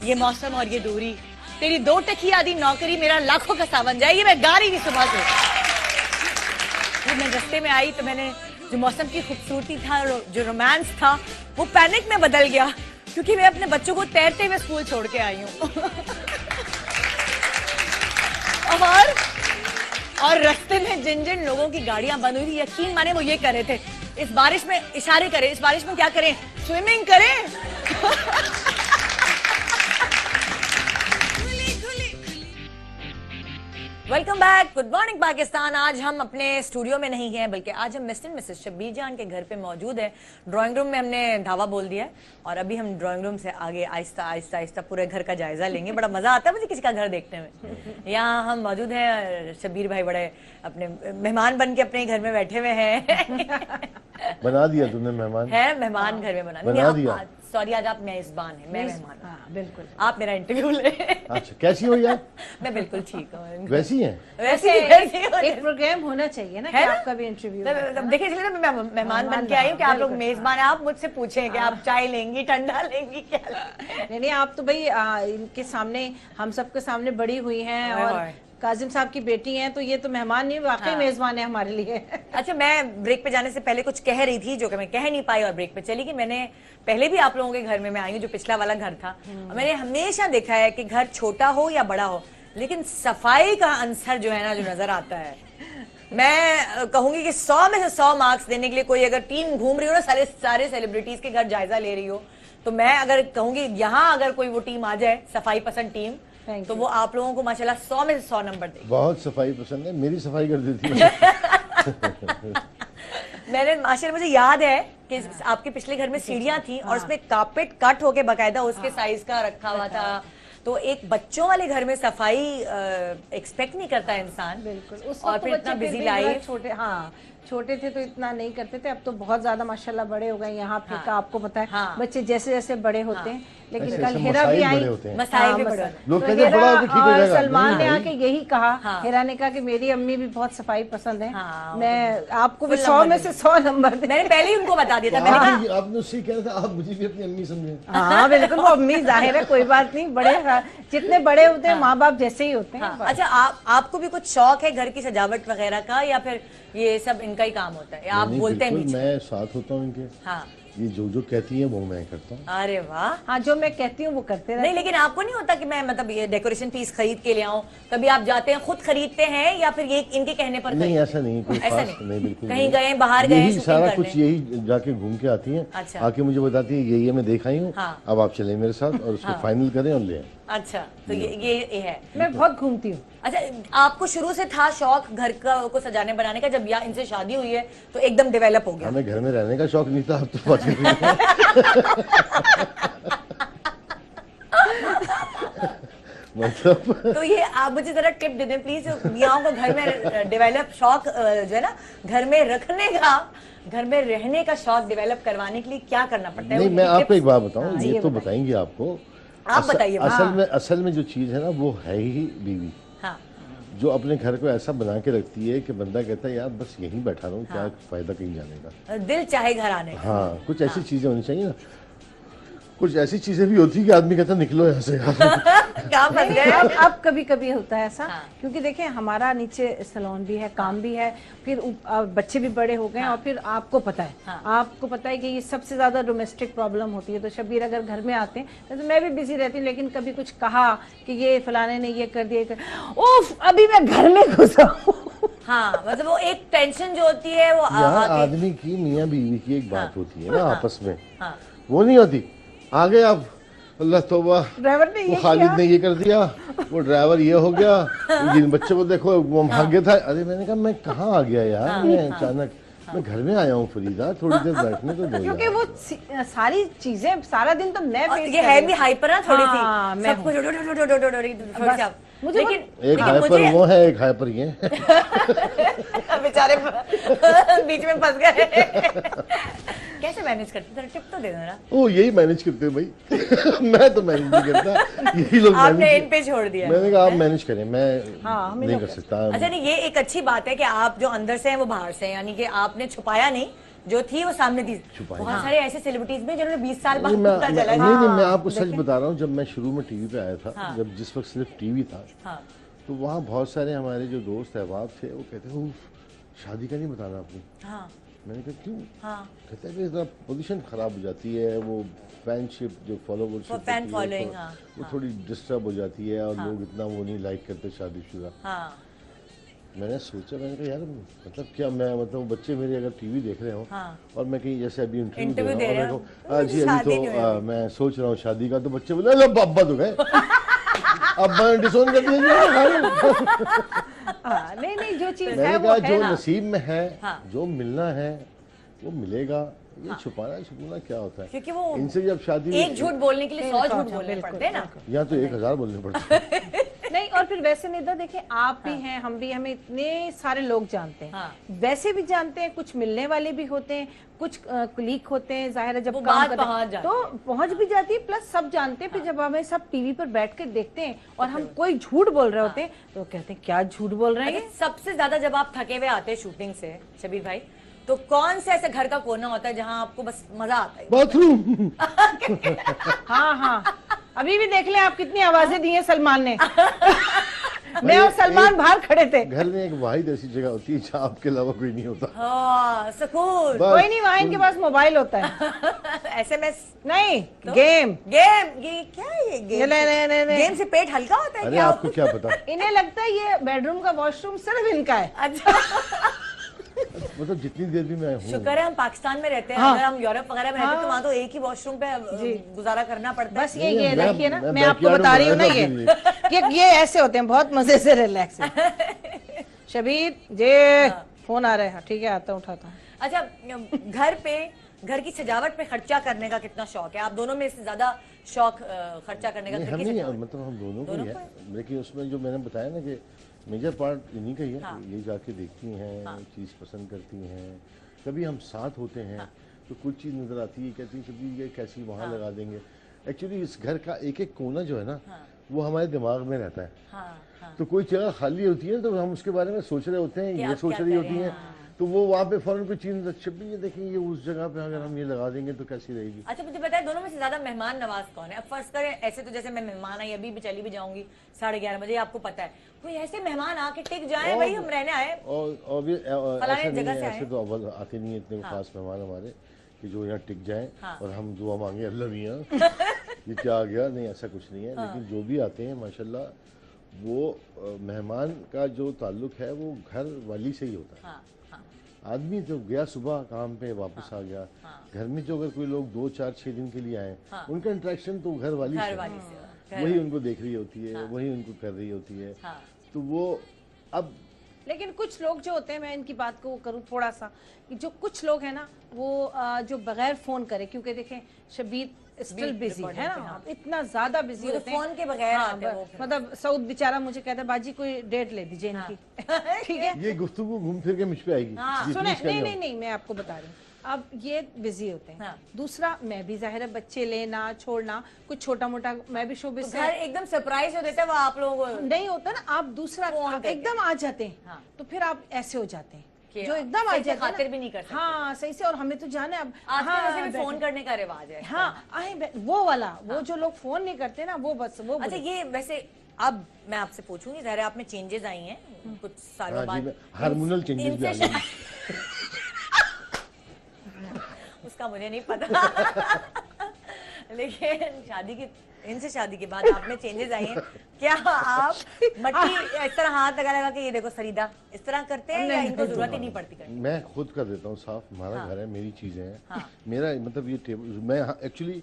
ये मौसम और ये दूरी, तेरी 2 टकी आधी नौकरी, मेरा लाखों का सावन जाए, ये मैं गा रही थी सुबह से। जब मैं रास्ते में आई तो मैंने जो मौसम की खूबसूरती था, जो रोमांस था, वो पैनिक में बदल गया, क्योंकि मैं अपने बच्चों को तैरते हुए स्कूल छोड़ के आई हूँ। और रास्ते में जिन जिन लोगों की गाड़ियां बंद हुई थी, यकीन माने वो ये कर रहे थे, इस बारिश में इशारे करें, इस बारिश में क्या करें, स्विमिंग करें। Welcome back, good morning Pakistan. आज हम अपने स्टूडियो में नहीं हैं, बल्कि आज हम मिस्टर मिसेस शब्बीर जान के घर पे मौजूद है। ड्राइंग रूम में हमने धावा बोल दिया है और अभी हम ड्राइंग रूम से आगे आहिस्ता आहिस्ता आहिस्ता पूरे घर का जायजा लेंगे। बड़ा मजा आता है मुझे किसी का घर देखने में। यहाँ हम मौजूद हैं, शब्बीर भाई बड़े अपने मेहमान बन के अपने घर में बैठे हुए हैं। बना दिया तुमने मेहमान? है मेहमान घर में बना दिया। सॉरी, आज आप मेजबान हैं, मैं मेहमान। हाँ, बिल्कुल। आप मेरा इंटरव्यू ले। अच्छा, कैसी हो यार? मैं बिल्कुल ठीक हूँ। वैसी हैं? वैसे एक प्रोग्राम होना चाहिए ना कि आपका भी इंटरव्यू। देखिए, इसलिए मैं मेहमान बन के आई हूँ कि आप लोग मेजबान हैं, आप मुझसे पूछें कि आप चाय लेंगी, ठंडा लेंगी, क्या लेंगी? नहीं, आप तो भाई इनके सामने, हम सबके सामने बड़ी हुई हैं और काजिम साहब की बेटी हैं, तो ये तो मेहमान नहीं, वाकई मेजबान है हमारे लिए। अच्छा, मैं ब्रेक पे जाने से पहले कुछ कह रही थी जो कि मैं कह नहीं पाई और ब्रेक पे चली गई। मैंने पहले भी आप लोगों के घर में मैं आई हूँ, जो पिछला वाला घर था। मैंने हमेशा देखा है कि घर छोटा हो या बड़ा हो, लेकिन सफाई का अंसर जो है ना, जो नजर आता है, मैं कहूंगी कि 100 में से 100 मार्क्स देने के लिए कोई अगर टीम घूम रही हो ना, सारे सेलिब्रिटीज के घर जायजा ले रही हो, तो मैं अगर कहूंगी यहाँ अगर कोई वो टीम आ जाए, सफाई पसंद टीम, तो वो आप लोगों को माशाल्लाह 100 में से 100 नंबर देगी। बहुत सफाई पसंद है, मेरी सफाई कर देती है। मैंने माशाल्लाह, मुझे याद है कि आपके पिछले घर में सीढ़ियां थी और उसमें कारपेट कट होके बकायदा उसके साइज का रखा हुआ था। तो एक बच्चों वाले घर में सफाई एक्सपेक्ट नहीं करता इंसान। बिल्कुल। और फिर इतना बिजी लाइफ, छोटे थे तो इतना नहीं करते थे, अब तो बहुत ज्यादा माशाल्लाह बड़े हो गए। यहाँ फिर आपको पता है, बच्चे जैसे जैसे बड़े होते हैं, लेकिन कल हेरा भी आई, मसाइल भी बड़े लोग कहते हैं बड़ा होकर ठीक हो जाएगा। सलमान ने आके यही कहा, हेरा ने कहा कि मेरी अम्मी भी बहुत सफाई पसंद है, मैं आपको भी 100 में से 100 नंबर दे। मैंने पहले ही उनको बता दिया था। मैंने कहा आपने उससे कहा था आप मुझे भी अपनी अम्मी समझे। हाँ बिल्कुल, वो अम्मी जाहिर है, कोई बात नहीं, बड़े जितने बड़े होते हैं माँ बाप जैसे ही होते हैं। अच्छा, आपको भी कुछ शौक है घर की सजावट वगैरह का, या फिर ये सब इनका ही काम होता है, या आप बोलते हैं? मैं साथ होता हूँ इनके। हाँ, ये जो कहती है वो मैं करता हूँ। अरे वाह। हाँ, जो मैं कहती हूँ वो करते रहते। नहीं, लेकिन आपको नहीं होता कि मैं मतलब ये डेकोरेशन पीस खरीद के ले आऊं? कभी आप जाते हैं, खुद खरीदते हैं, या फिर ये इनके कहने पर? नहीं, ऐसा नहीं, कोई ऐसा नहीं, बिल्कुल कहीं गए, बाहर गए, सारा कुछ यही जाके घूम के आती है। अच्छा। आके मुझे बताती है ये मैं देखा ही हूँ, अब आप चले मेरे साथ और उसको फाइनल करें और ले आए। अच्छा, तो ये है। मैं बहुत घूमती हूँ। अच्छा, आपको शुरू से था शौक घर का को सजाने बनाने का, जब या इनसे शादी हुई है तो एकदम डेवलप हो गया? हमें घर में रहने का शौक नहीं था, अब तो मतलब तो ये आप मुझे जरा टिप दे दें प्लीज, मियाओं को घर में डेवलप शौक जो है ना, घर में रखने का, घर में रहने का शौक डेवलप करवाने के लिए क्या करना पड़ता है? नहीं, मैं आपको एक बात बताऊं, ये तो बताएंगे आपको। आप बताइए। असल में जो चीज है ना, वो है ही बीवी। हाँ। जो अपने घर को ऐसा बना के रखती है कि बंदा कहता है यार बस यहीं बैठा रहूं, क्या फायदा कहीं जाने का, दिल चाहे घर आने का। हाँ, कुछ ऐसी चीजें होनी चाहिए ना। कुछ ऐसी चीजें भी होती है कि आदमी कहता निकलो यहाँ से। कहाँ फंस गए? अब कभी कभी होता है ऐसा, क्योंकि देखिए हमारा नीचे सैलून भी है, काम भी है, फिर बच्चे भी बड़े हो गए, और फिर आपको पता है कि ये सबसे ज्यादा डोमेस्टिक प्रॉब्लम होती है। तो शब्बीर अगर घर में आते हैं तो मैं भी बिजी रहती हूँ, लेकिन कभी कुछ कहा कि ये फलाने ने ये कर दिया, उफ, अभी मैं घर में घुसा हूँ। हाँ, मतलब वो एक टेंशन जो होती है वो आदमी की, मियाँ बीवी की एक बात होती है ना आपस में, वो नहीं होती। आगे आप अल्लाह तौबा, ड्राइवर ने वो खालिद ने ये कर दिया, वो ड्राइवर ये हो गया, जिन बच्चों को देखो वो भाग गया था। अरे मैंने कहा मैं कहाँ आ गया यार, मैं अचानक मैं घर में आया हूँ फरीदा, थोड़ी देर बैठने तो दो। क्योंकि वो सारी चीजें सारा दिन तो मैं ये है भी हाइपर ना थोड़ी सी, सब कुछ मुझे लेकिन एक हाइपर वो है, एक हाइपर ये। बेचारे बीच में फंस गए। कैसे मैनेज करते? टिप तो दे दो ना। ओ, यही मैनेज करते हैं भाई। मैं तो मैनेज नहीं करता, यही लोग आपने इन पे छोड़ दिया। मैंने कहा आप मैनेज करें, मैं नहीं कर सकता। अच्छा, नहीं, ये एक अच्छी बात है कि आप जो अंदर से हैं वो बाहर से हैं, यानी कि आपने छुपाया नहीं, जो थी वो सामने थी। छुपाई। बहुत सारे ऐसे सेलिब्रिटीज में जिन्होंने 20 साल बाद नहीं मैं पता चला। नहीं मैं आपको सच बता रहा हूँ, जब मैं शुरू में टीवी पे आया था, जब जिस वक्त सिर्फ टीवी था, हाँ तो वहाँ बहुत सारे हमारे जो दोस्त अहबाब थे वो कहते थे शादी का नहीं बताना अपनी। हाँ मैंने कहा क्यों? हाँ कहते हैं कि पोजीशन खराब हो जाती है, वो फैनशिप जो फॉलोवरशिप फैन फॉलोइंग, हाँ वो थोड़ी डिस्टर्ब हो जाती है और लोग इतना वो नहीं लाइक करते शादीशुदा। हाँ मैंने सोचा, मैंने कहा यार मतलब क्या मैं मतलब बच्चे मेरे अगर टीवी देख रहे हो हाँ। और मैं कहीं जैसे अभी इंटरव्यू इंटरव्यू दे दे रहा रहे हूँ हो, और मैं जी शादी अभी नहीं तो हुई। मैं सोच रहा हूँ शादी का, तो बच्चे बोले अरे अब्बा तो गए अब्बा ने डिसोन कर दिया। हाँ, नहीं नहीं जो चीज है मैंने वो कहा है जो ना। नसीब में है, हाँ। जो मिलना है वो मिलेगा। ये छुपाना छुपाना क्या होता है? क्योंकि वो इनसे जब शादी एक झूठ बोलने के लिए 100 झूठ बोलने बिल्कुल, पड़ते हैं ना। या तो 1000 बोलने पड़ते हैं। नहीं, और फिर वैसे निदा देखिए आप भी हैं, हम भी, हमें इतने सारे लोग जानते हैं, हाँ। वैसे भी जानते हैं, कुछ मिलने वाले भी होते हैं, कुछ लीक होते हैं, जाहिर है जब वो काम बात करते पहुंच हैं जाती तो पहुंच भी जाती है, प्लस सब जानते हैं। फिर जब हमें सब टीवी पर बैठ के देखते हैं और हम कोई झूठ बोल रहे होते हैं तो कहते हैं क्या झूठ बोल रहे हैं। अच्छा, सबसे ज्यादा जब आप थके हुए आते हैं शूटिंग से शबीर भाई, तो कौन सा ऐसा घर का कोना होता है जहां आपको बस मजा आता है? बाथरूम। हाँ हाँ, अभी भी देख लें आप कितनी आवाजें दी हैं सलमान ने। मैं और सलमान बाहर खड़े थे। घर में एक वाहिद ऐसी जगह होती है जहाँ आपके अलावा कोई नहीं होता। हाँ, सुकून। बस। कोई नहीं, वहाँ इनके पास मोबाइल होता है। SMS नहीं, गेम ये क्या है ये गेम? नहीं। गेम से पेट हल्का होता है अरे क्या? आपको क्या पता, इन्हें लगता है ये बेडरूम का वॉशरूम सिर्फ इनका है। अच्छा, मतलब जितनी देर भी मैं हूँ, शुक्र है हम पाकिस्तान में रहते हैं। हाँ। अगर हम यूरोप वगैरह में रहते तो वहाँ तो एक ही वॉशरूम पे गुजारा करना पड़ता है। बस ये नहीं, देखिए ना, मैं मैं आपको backyard बता रही हूँ ना, में ये ऐसे होते हैं, बहुत मजे से रिलैक्स है। शबीर जे फोन आ रहा है, ठीक है आता हूँ, उठाता हूँ। अच्छा, घर पे घर की सजावट पे खर्चा करने का कितना शौक है? आप दोनों में से ज्यादा शौक खर्चा करने का नहीं, घर हम की नहीं, सजावट? मतलब हम दोनों को ही है, लेकिन उसमें जो मैंने बताया ना कि मेजर पार्ट इन्हीं का ही है। ये जाके देखती हैं, चीज़ पसंद करती हैं, कभी हम साथ होते हैं तो कुछ चीज़ नज़र आती है, कहती है कभी ये कैसी वहाँ लगा देंगे। एक्चुअली इस घर का एक एक कोना जो है ना, वो हमारे दिमाग में रहता है। हाँ, तो कोई जगह खाली होती है तो हम उसके बारे में सोच रहे होते हैं, कि ये आप सोच क्या रही करें, होती हैं, तो वो वहाँ पे फौरन कोई चीज़ ये देखेंगे उस जगह पे अगर हम ये लगा देंगे तो कैसी रहेगी। अच्छा मुझे बताए दोनों में से ज्यादा मेहमान नवाज कौन है? अब फर्ज करें ऐसे तो जैसे मैं मेहमान आई, अभी भी चली भी जाऊंगी 11:30 बजे, आपको पता है कोई ऐसे मेहमान आके टिक जाए, भाई हम रहने आए और फलाने ऐसा नहीं जगह है, से ऐसे आए। तो अव्वल आते नहीं है इतने खास मेहमान हमारे कि जो यहाँ टिक जाएं और हम दुआ मांगे अल्लाह मियाँ ये क्या आ गया, नहीं ऐसा कुछ नहीं है। लेकिन जो भी आते हैं माशाल्लाह वो मेहमान का जो ताल्लुक है वो घर वाली से ही होता है। हाँ, हाँ, आदमी तो गया सुबह काम पे वापस आ गया, घर में जो अगर कोई लोग 2, 4, 6 दिन के लिए आए, उनका इंटरेक्शन तो घर वाली से है। से वही उनको देख रही होती है, वही उनको कर रही होती है। हाँ। तो वो अब लेकिन कुछ लोग जो होते हैं, मैं इनकी बात को करूं थोड़ा सा, कि जो कुछ लोग हैं ना वो जो बगैर फोन करे, क्योंकि देखें शबीर स्टिल बिजी है ना, इतना ज्यादा बिजी वो तो होते हैं फोन के बगैर आते हैं वो फिर। मतलब सऊद बेचारा मुझे कहता है बाजी कोई डेट ले दीजिए इनकी। ठीक है, ये गुफ्तगू घूम फिर के मुझ पे आएगी। जी, सुने, please carry on। नहीं मैं आपको बता रही हूँ, अब ये बिजी होते हैं। हाँ। दूसरा मैं भी जाहिर है बच्चे लेना छोड़ना कुछ छोटा मोटा, मैं भी शोबिस से घर एकदम सरप्राइज हो देता है वो आप लोगों को। नहीं होता ना, आप दूसरा फोन आप करके। एकदम आ जाते हैं, हाँ। तो फिर आप ऐसे हो जाते हैं कि जो आप एकदम आ सही से जाते हैं खातिर ना। भी नहीं कर सकते। हाँ सही से, और हमें तो जाना है अब। आजकल वैसे भी बैठे। फोन करने का रिवाज है। हाँ आए वो वाला, वो जो लोग फोन नहीं करते ना वो बस वो अच्छा बुरे। ये वैसे अब मैं आपसे पूछूंगी, ज़ाहिर है आप में चेंजेस आई हैं कुछ सालों हाँ जी, बाद। हार्मोनल चेंजेस भी आ इनसे गए हैं। उसका मुझे नहीं पता लेकिन इनसे शादी के बाद आप में चेंजेस आई हैं क्या? आप मट्टी इस तरह हाथ लगा लगा के ये देखो सरीदा इस तरह करते हैं या इनको जरूरत ही नहीं पड़ती करनी? मैं खुद कर देता हूँ साफ, हमारा घर है, मेरी चीजें हैं, मेरा मतलब ये टेबल मैं एक्चुअली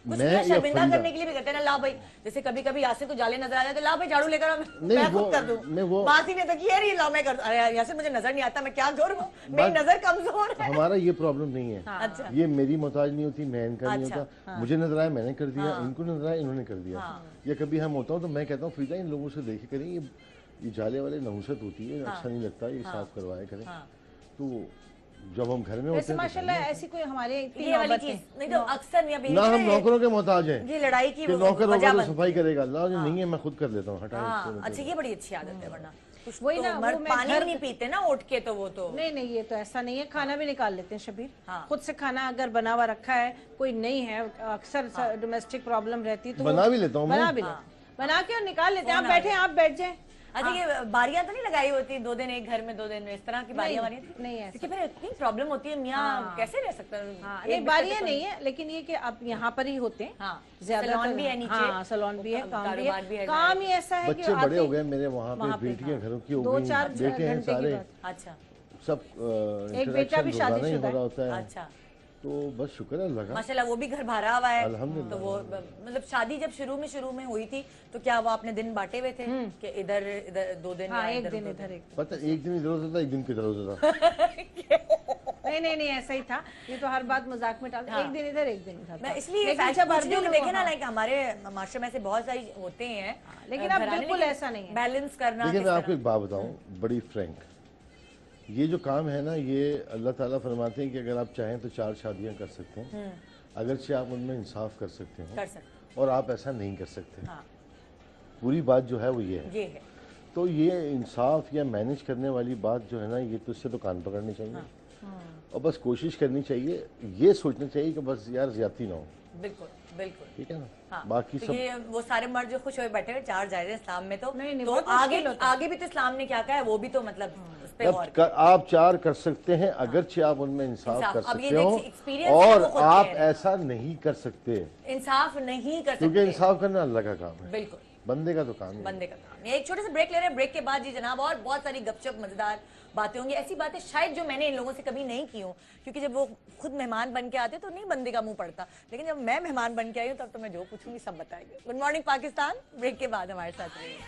कुछ मैं ना या शर्मिंदा फरीदा करने के लिए भी कहते हैं ना, ला भाई जैसे कभी कभी यासिर को जाले नजर आ जाए तो ला भाई झाड़ू लेकर आओ, नहीं, मैं खुद वो- कर दूं। मैं वो- मासी ने तो किया नहीं, ला मैं कर दूं। अरे यार यासिर मुझे नजर नहीं आता, मैं क्या करूं, मेरी नजर कमजोर है। हमारा ये प्रॉब्लम नहीं है। अच्छा ये मेरी मोहताज नहीं होती, मैं इनका नहीं अच्छा, होता। मुझे नजर आया मैंने कर दिया, इनको नजर आया इन्होंने कर दिया। या कभी हम होता हूँ तो मैं कहता हूँ फरीदा इन लोगों से देखे करें, ये जाले वाले नहुसत होती है, अच्छा नहीं लगता, ये साफ करवाया करें। तो जब हम घर में होते वैसे हैं तो माशाल्लाह ऐसी कोई हमारे इतनी ये वाली नौबत चीज नहीं। नहीं तो अक्सर या ना हम नौकरों के मोहताज हैं ये लड़ाई की कि नौकर वजह होगा तो बनती सफाई करेगा, ना जो नहीं है मैं खुद कर लेता हूँ, हटाएं हाँ इसको, अच्छा ये बड़ी अच्छी आदत है। वरना कुछ वही तो ना, वो मर्द मैं पानी घर- नहीं पीते ना उठ के, तो वो तो नहीं ये तो ऐसा नहीं है, खाना भी निकाल लेते हैं शबीर। हाँ। खुद से खाना अगर बना हुआ रखा है, कोई नहीं है, अक्सर डोमेस्टिक प्रॉब्लम रहती है तो बना वो भी लेता हूँ मैं। बना भी लेते हैं। बना के और निकाल लेते हैं। आप फोन आ बैठे हैं, आप बैठ जाए। अच्छा, ये बारियां तो नहीं लगाई होती 2 दिन एक घर में, 2 दिन में, इस तरह की बारियां वाली थी? नहीं ऐसा। क्योंकि फिर इतनी प्रॉब्लम होती है, मियाँ कैसे रह सकता है? हाँ, एक नहीं बिस्तर बारियां पे नहीं है, लेकिन ये कि आप यहाँ पर ही होते हैं। हाँ, ज्यादा सैलून भी है नीचे। हाँ, सैलून भी है, काम भी कारोबार भी है। है, काम ही ऐसा है कि बच्चे बड़े आते- हो गए मेरे वहाँ पे, वहाँ पे, बेटियां हाँ। घरों की हो 2-4 गई, बेटे हैं घंटे की सारे, बात। अच्छा सब एक बेटा भी इंटरेक्शन रोजाना ही शादीशुदा हो रहा होता है। अच्छा, तो बस शुक्र है अल्लाह का। माशाल्लाह वो भी घर भरा हुआ है। अल्हम्दुलिल्लाह। तो वो मतलब शादी जब शुरू में हुई थी तो क्या वो आपने दिन बांटे हुए थे कि इधर इधर 2 दिन हाँ, या एक दिन दो इधर एक दिन। पता है, एक दिन इधर होता था, एक दिन किधर होता था। नहीं ऐसा ही था। ये तो हर बात मजाक में डालते, एक दिन इधर एक दिन इधर मैं था। इसलिए लेकिन जब हर दिन देखे ना, हाँ। लाइक हमारे मास्टर में से बहुत सारी होते हैं, लेकिन अब घराने, बिल्कुल लेकिन ऐसा नहीं है। बैलेंस करना देखिए किस मैं आपको तरह। एक बात बताऊं बड़ी फ्रैंक, ये जो काम है ना, ये अल्लाह ताला फरमाते हैं कि अगर आप चाहें तो 4 शादियां कर सकते हैं, अगरचे आप उनमें इंसाफ कर सकते हो, कर सकते और आप ऐसा नहीं कर सकते। हाँ, पूरी बात जो है वो ये है। ये है। तो ये इंसाफ या मैनेज करने वाली बात जो है ना, ये तो इससे तो कान पकड़नी चाहिए और बस कोशिश करनी चाहिए, ये सोचना चाहिए कि बस यार ज्यादती ना हो, बिल्कुल बिल्कुल। ठीक है ना। हाँ, बाकी तो सब ये वो सारे मर्द जो खुश हुए बैठे हुए 4 जायज हैं इस्लाम में, तो नहीं, तो बहुत आगे मुश्किल होता है। आगे भी तो इस्लाम ने क्या कहा है, वो भी तो मतलब उस पे अब गौर आप 4 कर सकते हैं, अगरचे आप उनमें इंसाफ इंसाफ। कर अब ये सकते हो, देखिए, experience है, वो और खुद आप कह रहे हैं। ऐसा नहीं कर सकते इंसाफ नहीं कर क्योंकि सकते। इंसाफ करना अल्लाह का काम है, बिल्कुल, बंदे का तो काम नहीं। बंदे का काम। ये एक छोटे से ब्रेक ले रहे हैं, ब्रेक के बाद जी जनाब और बहुत सारी गपशप मजेदार बातें होंगी, ऐसी बातें शायद जो मैंने इन लोगों से कभी नहीं की हूँ, क्योंकि जब वो खुद मेहमान बन के आते तो नहीं बंदे का मुंह पड़ता, लेकिन जब मैं मेहमान बन के आई हूँ तब तो मैं जो पूछूंगी सब बताएंगे। गुड मॉर्निंग पाकिस्तान, ब्रेक के बाद हमारे साथ रहिए।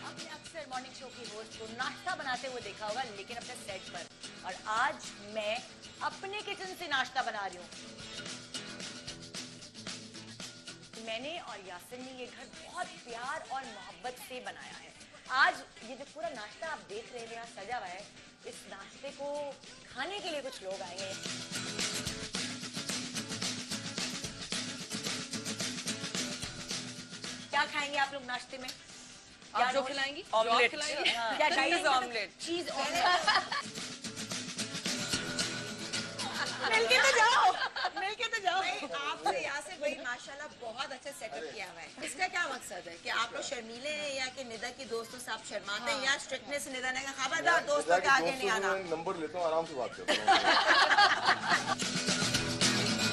आपने अक्सर मॉर्निंग शो की होस्ट को नाश्ता बनाते हुए देखा होगा, लेकिन अपने सेट पर, और आज मैं अपने किचन से नाश्ता बना रही हूँ। मैंने और यासिर ने ये घर बहुत प्यार और मोहब्बत से बनाया है। आज ये जो पूरा नाश्ता आप देख रहे हैं यहाँ सजा हुआ है, इस नाश्ते को खाने के लिए कुछ लोग आएंगे। क्या खाएंगे आप लोग नाश्ते में? आप जो खिलाएंगी? ऑमलेट। जो आप खिलाएंगी? क्या चीज़ खाएंगे? ऑमलेट। चीज ऑमलेट। मिलके तो जाओ, मिलके तो जाओ। आपसे यासिर भाई माशाल्लाह बहुत अच्छा सेटअप किया हुआ है। इसका क्या मकसद है कि आप लोग शर्मीले हैं या कि निदा की दोस्तों से आप शर्माते हैं, या स्ट्रिक्टनेस निदा ने कहा खबरदार दोस्तों के आगे नहीं आना? नंबर लेता हूँ, आराम से बात करता हूँ।